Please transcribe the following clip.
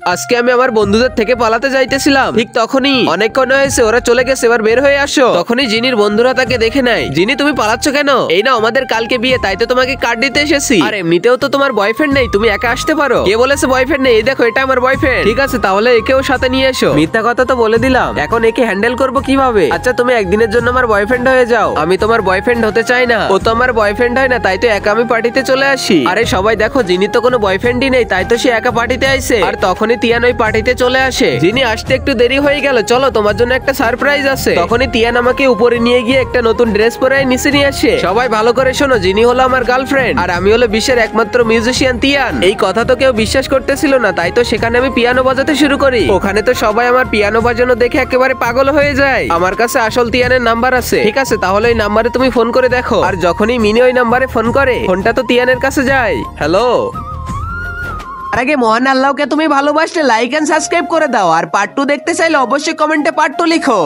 আজকে আমি আমার বন্ধুদের থেকে পালাতে যাইতেছিলাম, ঠিক তখনই অনেকক্ষণ হয়েছে, ওরা চলে গেছে, এবার বের হয়ে আসো। তখনই জিনির বন্ধুরা তাকে দেখে নেয়। জিনি, তুমি পালাচ্ছ কেন? এই না, আমাদের কালকে বিয়ে, তাই তো তোমাকে কার্ড দিতে এসেছি। আর এমনিতেও তো তোমার বয়ফ্রেন্ড নেই, তুমি একা আসতে পারো। কে বলেছে বয়ফ্রেন্ড নেই? এই দেখো, এটা আমার বয়ফ্রেন্ড। ঠিক আছে, তাহলে একেও সাথে নিয়ে এসো। মিথ্যা কথা তো বলে দিলাম, এখন একে হ্যান্ডেল করবো কিভাবে? আচ্ছা, তুমি একদিনের জন্য আমার বয়ফ্রেন্ড হয়ে যাও। আমি তোমার বয়ফ্রেন্ড হতে চাই না, ও তো আমার বয়ফ্রেন্ড হয় না, তাই তো একা আমি পার্টিতে চলে আসি। আরে সবাই দেখো, জিনি তো কোনো বয়ফ্রেন্ডই নেই, তাই তো সে একা পার্টিতে আইছে। আর তখনই তিয়ান ওই পার্টিতে চলে আসে। জিনি আসতে একটু দেরি হয়ে গেল, চলো তোমার জন্য একটা সারপ্রাইজ আছে। তখনই তিয়ান আমাকে উপরে নিয়ে গিয়ে একটা নতুন ড্রেস পরে নিচে নিয়ে আসে। সবাই ভালো করে শোনো, জিনি হলো আমার গার্লফ্রেন্ড, আর আমি হলো বিশ্বের একমাত্র মিউজিশিয়ান তিয়ান। এই কথা তো কেউ বিশ্বাস করতেছিল না, তাই তো সেখানে আমি পিয়ানো বাজাতে শুরু করি। ওখানে তো সবাই আমার পিয়ানো বাজানো দেখে একেবারে পাগল হয়ে যায়। আমার কাছে আসল তিয়ানের নাম্বার আছে। ঠিক আছে, তাহলে এই নাম্বারে তুমি ফোন করে দেখো। আর যখনই মিনি ওই নাম্বারে ফোন করে, ফোনটা তো তিয়ানের কাছে যায়। হ্যালো। আর আগে মহান আল্লাহকে তুমি ভালোবাসলে লাইক এন্ড সাবস্ক্রাইব করে দাও। আর পার্ট 2 দেখতে চাইলে অবশ্যই কমেন্টে পার্ট 2 লিখো।